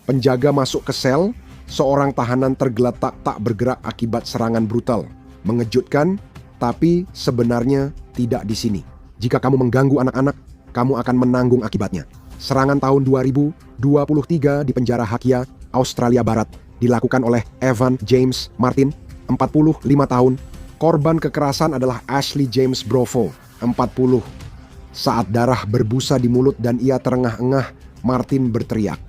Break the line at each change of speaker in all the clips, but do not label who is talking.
Penjaga masuk ke sel, seorang tahanan tergeletak tak bergerak akibat serangan brutal. Mengejutkan, tapi sebenarnya tidak di sini. Jika kamu mengganggu anak-anak, kamu akan menanggung akibatnya. Serangan tahun 2023 di penjara Hakia, Australia Barat, dilakukan oleh Evan James Martin, 45 tahun. Korban kekerasan adalah Ashley James Brovo, 40. Saat darah berbusa di mulut dan ia terengah-engah, Martin berteriak,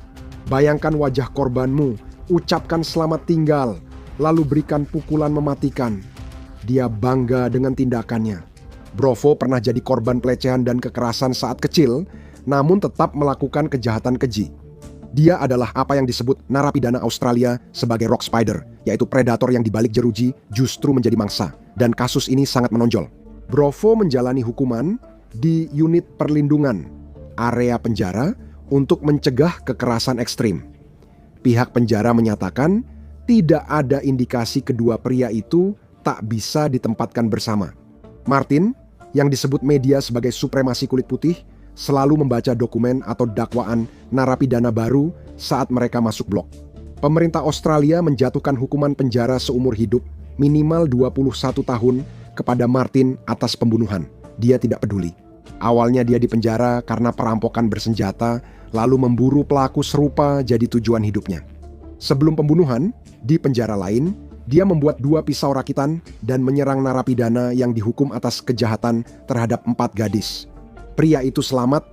"Bayangkan wajah korbanmu, ucapkan selamat tinggal, lalu berikan pukulan mematikan." Dia bangga dengan tindakannya. Brovo pernah jadi korban pelecehan dan kekerasan saat kecil, namun tetap melakukan kejahatan keji. Dia adalah apa yang disebut narapidana Australia sebagai rock spider, yaitu predator yang dibalik jeruji justru menjadi mangsa. Dan kasus ini sangat menonjol. Brovo menjalani hukuman di unit perlindungan, area penjara, untuk mencegah kekerasan ekstrim. Pihak penjara menyatakan tidak ada indikasi kedua pria itu tak bisa ditempatkan bersama. Martin, yang disebut media sebagai supremasi kulit putih, selalu membaca dokumen atau dakwaan narapidana baru saat mereka masuk blok. Pemerintah Australia menjatuhkan hukuman penjara seumur hidup minimal 21 tahun kepada Martin atas pembunuhan. Dia tidak peduli. Awalnya dia dipenjara karena perampokan bersenjata, lalu memburu pelaku serupa jadi tujuan hidupnya. Sebelum pembunuhan, di penjara lain, dia membuat 2 pisau rakitan dan menyerang narapidana yang dihukum atas kejahatan terhadap 4 gadis. Pria itu selamat,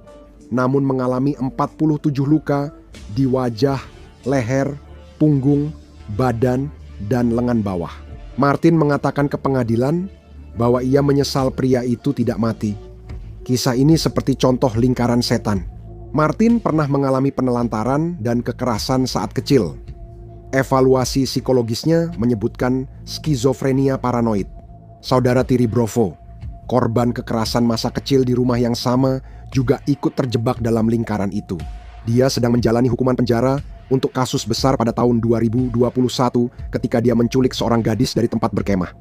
namun mengalami 47 luka di wajah, leher, punggung, badan, dan lengan bawah. Martin mengatakan ke pengadilan bahwa ia menyesal pria itu tidak mati. Kisah ini seperti contoh lingkaran setan. Martin pernah mengalami penelantaran dan kekerasan saat kecil. Evaluasi psikologisnya menyebutkan skizofrenia paranoid. Saudara tiri Brovo, korban kekerasan masa kecil di rumah yang sama, juga ikut terjebak dalam lingkaran itu. Dia sedang menjalani hukuman penjara untuk kasus besar pada tahun 2021 ketika dia menculik seorang gadis dari tempat berkemah.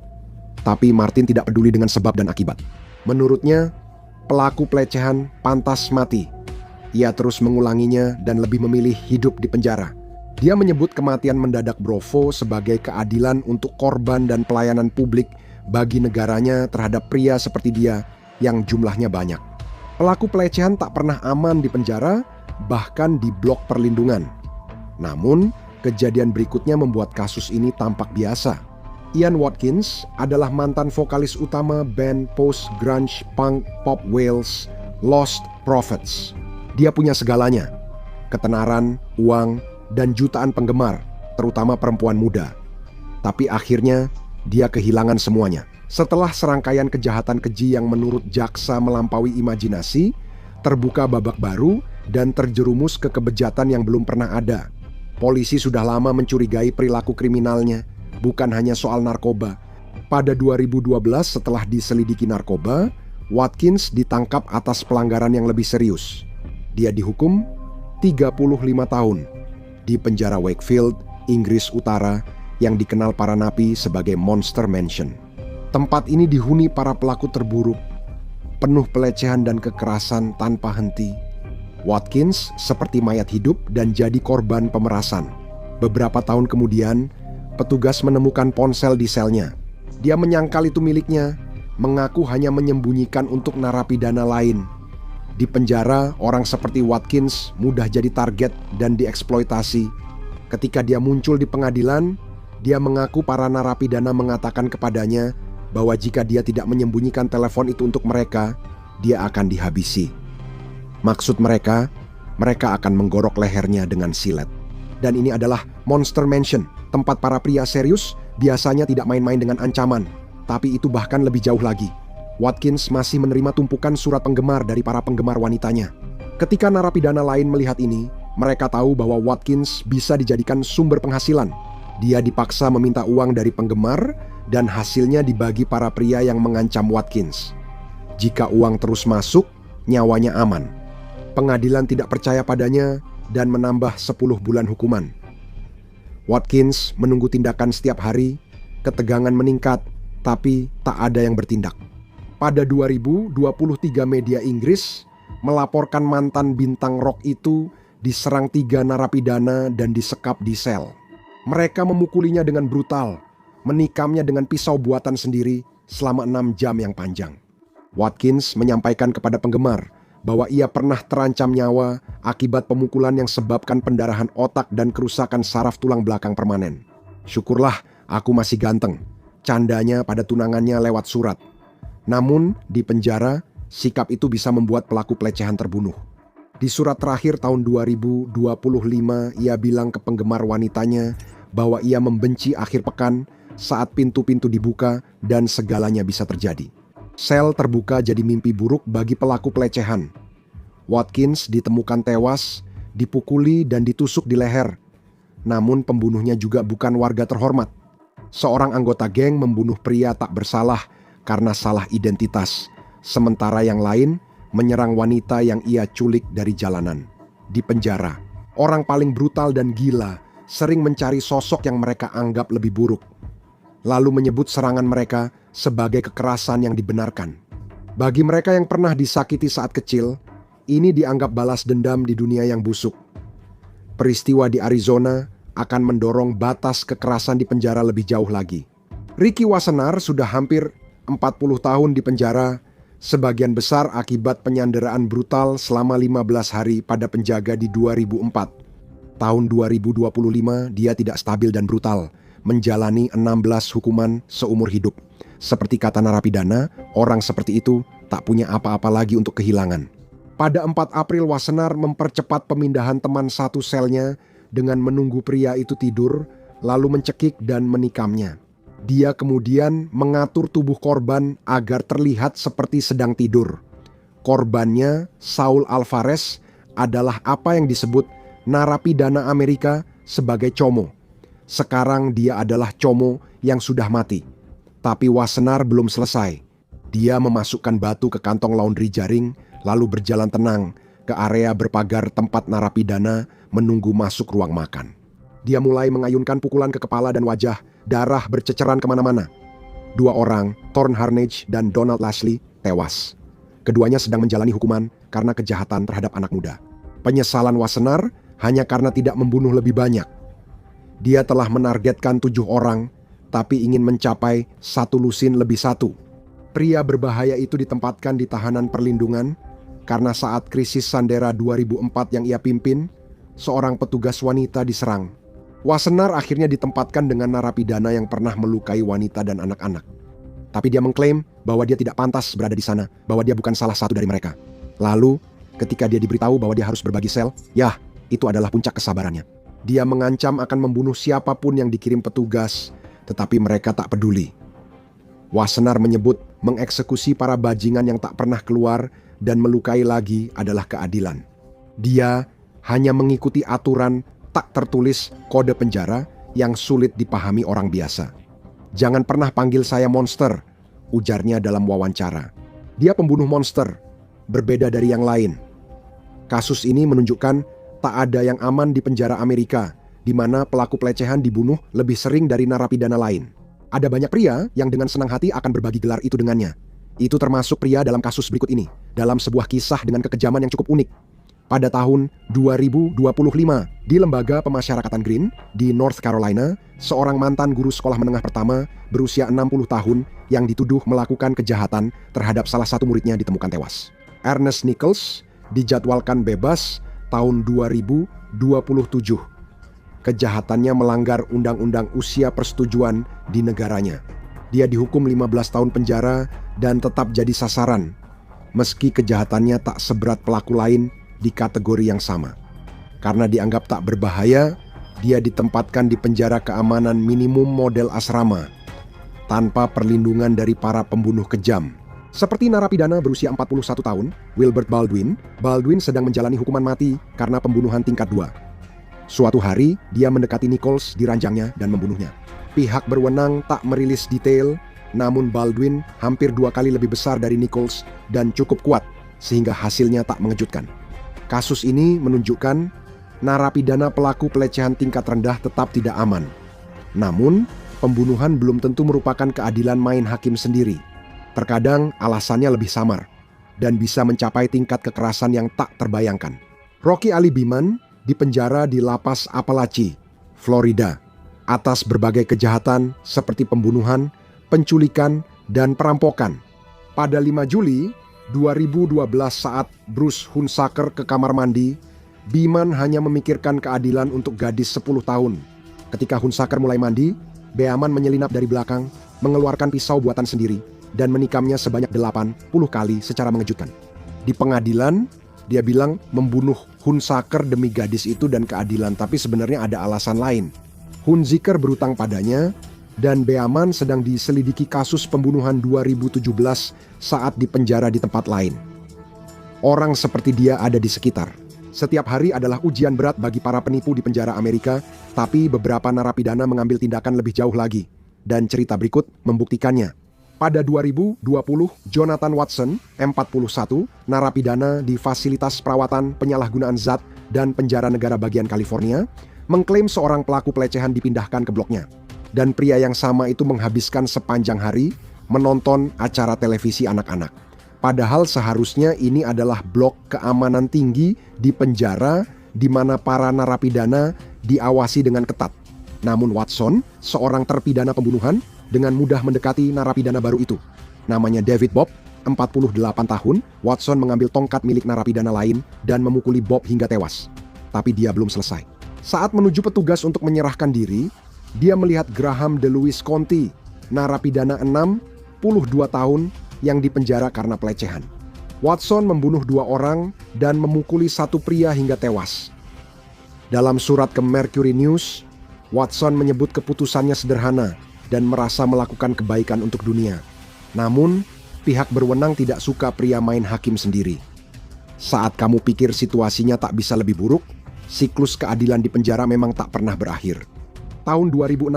Tapi Martin tidak peduli dengan sebab dan akibat. Menurutnya, pelaku pelecehan pantas mati. Ia terus mengulanginya dan lebih memilih hidup di penjara. Dia menyebut kematian mendadak Brovo sebagai keadilan untuk korban dan pelayanan publik bagi negaranya terhadap pria seperti dia yang jumlahnya banyak. Pelaku pelecehan tak pernah aman di penjara, bahkan di blok perlindungan. Namun, kejadian berikutnya membuat kasus ini tampak biasa. Ian Watkins adalah mantan vokalis utama band post-grunge punk pop Wales, Lost Prophets. Dia punya segalanya, ketenaran, uang, dan jutaan penggemar, terutama perempuan muda. Tapi akhirnya, dia kehilangan semuanya. Setelah serangkaian kejahatan keji yang menurut jaksa melampaui imajinasi, terbuka babak baru dan terjerumus ke kebejatan yang belum pernah ada. Polisi sudah lama mencurigai perilaku kriminalnya, bukan hanya soal narkoba. Pada 2012 setelah diselidiki narkoba, Watkins ditangkap atas pelanggaran yang lebih serius. Dia dihukum 35 tahun di penjara Wakefield, Inggris Utara, yang dikenal para napi sebagai Monster Mansion. Tempat ini dihuni para pelaku terburuk, penuh pelecehan dan kekerasan tanpa henti. Watkins seperti mayat hidup dan jadi korban pemerasan. Beberapa tahun kemudian, petugas menemukan ponsel di selnya. Dia menyangkal itu miliknya, mengaku hanya menyembunyikan untuk narapidana lain. Di penjara, orang seperti Watkins mudah jadi target dan dieksploitasi. Ketika dia muncul di pengadilan, dia mengaku para narapidana mengatakan kepadanya bahwa jika dia tidak menyembunyikan telepon itu untuk mereka, dia akan dihabisi. Maksud mereka akan menggorok lehernya dengan silet. Dan ini adalah Monster Mansion, tempat para pria serius biasanya tidak main-main dengan ancaman. Tapi itu bahkan lebih jauh lagi. Watkins masih menerima tumpukan surat penggemar dari para penggemar wanitanya. Ketika narapidana lain melihat ini, mereka tahu bahwa Watkins bisa dijadikan sumber penghasilan. Dia dipaksa meminta uang dari penggemar dan hasilnya dibagi para pria yang mengancam Watkins. Jika uang terus masuk, nyawanya aman. Pengadilan tidak percaya padanya dan menambah 10 bulan hukuman. Watkins menunggu tindakan setiap hari, ketegangan meningkat, tapi tak ada yang bertindak. Pada 2023 media Inggris melaporkan mantan bintang rock itu diserang 3 narapidana dan disekap di sel. Mereka memukulinya dengan brutal, menikamnya dengan pisau buatan sendiri selama 6 jam yang panjang. Watkins menyampaikan kepada penggemar bahwa ia pernah terancam nyawa akibat pemukulan yang sebabkan pendarahan otak dan kerusakan saraf tulang belakang permanen. "Syukurlah aku masih ganteng," candanya pada tunangannya lewat surat. Namun di penjara, sikap itu bisa membuat pelaku pelecehan terbunuh. Di surat terakhir tahun 2025, ia bilang ke penggemar wanitanya bahwa ia membenci akhir pekan saat pintu-pintu dibuka dan segalanya bisa terjadi. Sel terbuka jadi mimpi buruk bagi pelaku pelecehan. Watkins ditemukan tewas, dipukuli dan ditusuk di leher. Namun pembunuhnya juga bukan warga terhormat. Seorang anggota geng membunuh pria tak bersalah karena salah identitas, sementara yang lain menyerang wanita yang ia culik dari jalanan. Di penjara, orang paling brutal dan gila sering mencari sosok yang mereka anggap lebih buruk, lalu menyebut serangan mereka sebagai kekerasan yang dibenarkan. Bagi mereka yang pernah disakiti saat kecil, ini dianggap balas dendam di dunia yang busuk. Peristiwa di Arizona akan mendorong batas kekerasan di penjara lebih jauh lagi. Ricky Wassenaar sudah hampir 40 tahun di penjara, sebagian besar akibat penyanderaan brutal selama 15 hari pada penjaga di 2004. Tahun 2025 dia tidak stabil dan brutal, menjalani 16 hukuman seumur hidup. Seperti kata narapidana, orang seperti itu tak punya apa-apa lagi untuk kehilangan. Pada 4 April, Wassenaar mempercepat pemindahan teman satu selnya dengan menunggu pria itu tidur, lalu mencekik dan menikamnya. Dia kemudian mengatur tubuh korban agar terlihat seperti sedang tidur. Korbannya, Saul Alvarez, adalah apa yang disebut narapidana Amerika sebagai como. Sekarang dia adalah como yang sudah mati. Tapi Wassenaar belum selesai. Dia memasukkan batu ke kantong laundry jaring, lalu berjalan tenang ke area berpagar tempat narapidana menunggu masuk ruang makan. Dia mulai mengayunkan pukulan ke kepala dan wajah, darah berceceran kemana-mana. 2 orang, Thorn Harnage dan Donald Lashley, tewas. Keduanya sedang menjalani hukuman karena kejahatan terhadap anak muda. Penyesalan Wassenaar hanya karena tidak membunuh lebih banyak. Dia telah menargetkan 7 orang, tapi ingin mencapai 1 lusin lebih 1. Pria berbahaya itu ditempatkan di tahanan perlindungan karena saat krisis Sandera 2004 yang ia pimpin, seorang petugas wanita diserang. Wassenaar akhirnya ditempatkan dengan narapidana yang pernah melukai wanita dan anak-anak. Tapi dia mengklaim bahwa dia tidak pantas berada di sana, bahwa dia bukan salah satu dari mereka. Lalu, ketika dia diberitahu bahwa dia harus berbagi sel, ya, itu adalah puncak kesabarannya. Dia mengancam akan membunuh siapapun yang dikirim petugas, tetapi mereka tak peduli. Wassenaar menyebut mengeksekusi para bajingan yang tak pernah keluar dan melukai lagi adalah keadilan. Dia hanya mengikuti aturan tak tertulis kode penjara yang sulit dipahami orang biasa. "Jangan pernah panggil saya monster," ujarnya dalam wawancara. Dia pembunuh monster, berbeda dari yang lain. Kasus ini menunjukkan tak ada yang aman di penjara Amerika, di mana pelaku pelecehan dibunuh lebih sering dari narapidana lain. Ada banyak pria yang dengan senang hati akan berbagi gelar itu dengannya. Itu termasuk pria dalam kasus berikut ini, dalam sebuah kisah dengan kekejaman yang cukup unik. Pada tahun 2025, di Lembaga Pemasyarakatan Green di North Carolina, seorang mantan guru sekolah menengah pertama berusia 60 tahun yang dituduh melakukan kejahatan terhadap salah satu muridnya ditemukan tewas. Ernest Nichols dijadwalkan bebas tahun 2027. Kejahatannya melanggar undang-undang usia persetujuan di negaranya. Dia dihukum 15 tahun penjara dan tetap jadi sasaran, meski kejahatannya tak seberat pelaku lain di kategori yang sama. Karena dianggap tak berbahaya, dia ditempatkan di penjara keamanan minimum model asrama, tanpa perlindungan dari para pembunuh kejam. Seperti narapidana berusia 41 tahun, Wilbert Baldwin, Baldwin sedang menjalani hukuman mati karena pembunuhan tingkat 2. Suatu hari, dia mendekati Nichols di ranjangnya dan membunuhnya. Pihak berwenang tak merilis detail, namun Baldwin hampir 2 kali lebih besar dari Nichols dan cukup kuat, sehingga hasilnya tak mengejutkan. Kasus ini menunjukkan narapidana pelaku pelecehan tingkat rendah tetap tidak aman. Namun, pembunuhan belum tentu merupakan keadilan main hakim sendiri. Terkadang alasannya lebih samar dan bisa mencapai tingkat kekerasan yang tak terbayangkan. Rocky Ali Beeman, dipenjara di lapas Apalachee, Florida, atas berbagai kejahatan seperti pembunuhan, penculikan, dan perampokan. Pada 5 Juli 2012 saat Bruce Hunsaker ke kamar mandi, Beeman hanya memikirkan keadilan untuk gadis 10 tahun. Ketika Hunsaker mulai mandi, Beeman menyelinap dari belakang, mengeluarkan pisau buatan sendiri, dan menikamnya sebanyak 80 kali secara mengejutkan. Di pengadilan, dia bilang membunuh Hunsaker demi gadis itu dan keadilan, tapi sebenarnya ada alasan lain. Hunziker berutang padanya, dan Beeman sedang diselidiki kasus pembunuhan 2017 saat dipenjara di tempat lain. Orang seperti dia ada di sekitar. Setiap hari adalah ujian berat bagi para penipu di penjara Amerika, tapi beberapa narapidana mengambil tindakan lebih jauh lagi. Dan cerita berikut membuktikannya. Pada 2020, Jonathan Watson, 41, narapidana di Fasilitas Perawatan Penyalahgunaan Zat dan Penjara Negara Bagian California, mengklaim seorang pelaku pelecehan dipindahkan ke bloknya. Dan pria yang sama itu menghabiskan sepanjang hari menonton acara televisi anak-anak. Padahal seharusnya ini adalah blok keamanan tinggi di penjara di mana para narapidana diawasi dengan ketat. Namun Watson, seorang terpidana pembunuhan, dengan mudah mendekati narapidana baru itu. Namanya David Bob, 48 tahun. Watson mengambil tongkat milik narapidana lain dan memukuli Bob hingga tewas. Tapi dia belum selesai. Saat menuju petugas untuk menyerahkan diri, dia melihat Graham DeLuis Conti, narapidana 62 tahun yang dipenjara karena pelecehan. Watson membunuh 2 orang dan memukuli 1 pria hingga tewas. Dalam surat ke Mercury News, Watson menyebut keputusannya sederhana dan merasa melakukan kebaikan untuk dunia. Namun, pihak berwenang tidak suka pria main hakim sendiri. Saat kamu pikir situasinya tak bisa lebih buruk, siklus keadilan di penjara memang tak pernah berakhir. Tahun 2016,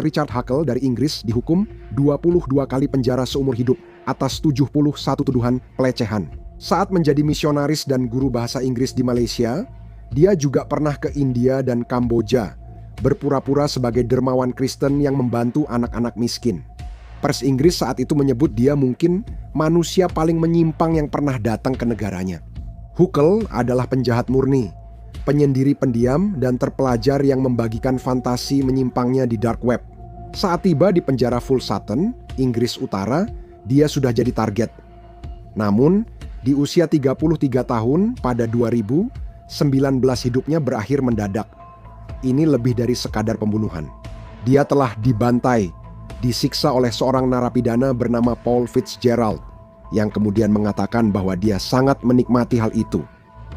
Richard Huckle dari Inggris dihukum 22 kali penjara seumur hidup atas 71 tuduhan pelecehan. Saat menjadi misionaris dan guru bahasa Inggris di Malaysia, dia juga pernah ke India dan Kamboja, berpura-pura sebagai dermawan Kristen yang membantu anak-anak miskin. Pers Inggris saat itu menyebut dia mungkin manusia paling menyimpang yang pernah datang ke negaranya. Huckle adalah penjahat murni, penyendiri pendiam dan terpelajar yang membagikan fantasi menyimpangnya di dark web. Saat tiba di penjara Full Sutton, Inggris Utara, dia sudah jadi target. Namun, di usia 33 tahun pada 2019 hidupnya berakhir mendadak. Ini lebih dari sekadar pembunuhan. Dia telah dibantai, disiksa oleh seorang narapidana bernama Paul Fitzgerald, yang kemudian mengatakan bahwa dia sangat menikmati hal itu.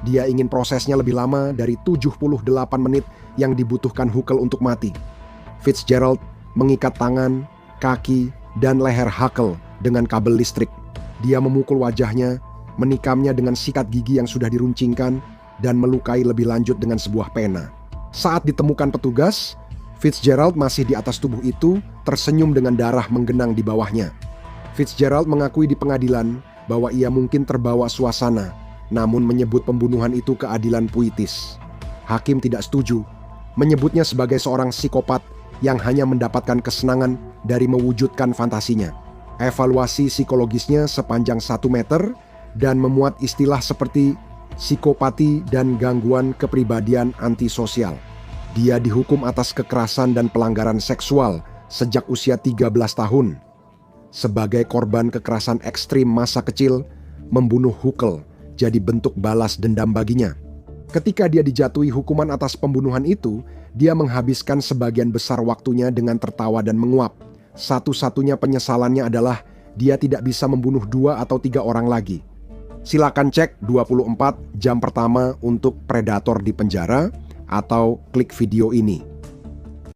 Dia ingin prosesnya lebih lama dari 78 menit yang dibutuhkan Huckle untuk mati. Fitzgerald mengikat tangan, kaki, dan leher Huckle dengan kabel listrik. Dia memukul wajahnya, menikamnya dengan sikat gigi yang sudah diruncingkan, dan melukai lebih lanjut dengan sebuah pena. Saat ditemukan petugas, Fitzgerald masih di atas tubuh itu, tersenyum dengan darah menggenang di bawahnya. Fitzgerald mengakui di pengadilan bahwa ia mungkin terbawa suasana, namun menyebut pembunuhan itu keadilan puitis. Hakim tidak setuju, menyebutnya sebagai seorang psikopat yang hanya mendapatkan kesenangan dari mewujudkan fantasinya. Evaluasi psikologisnya sepanjang 1 meter dan memuat istilah seperti psikopati dan gangguan kepribadian antisosial. Dia dihukum atas kekerasan dan pelanggaran seksual sejak usia 13 tahun. Sebagai korban kekerasan ekstrim masa kecil, membunuh Huckle jadi bentuk balas dendam baginya. Ketika dia dijatuhi hukuman atas pembunuhan itu, dia menghabiskan sebagian besar waktunya dengan tertawa dan menguap. Satu-satunya penyesalannya adalah dia tidak bisa membunuh 2 atau 3 orang lagi. Silakan cek 24 jam pertama untuk Predator di penjara atau klik video ini.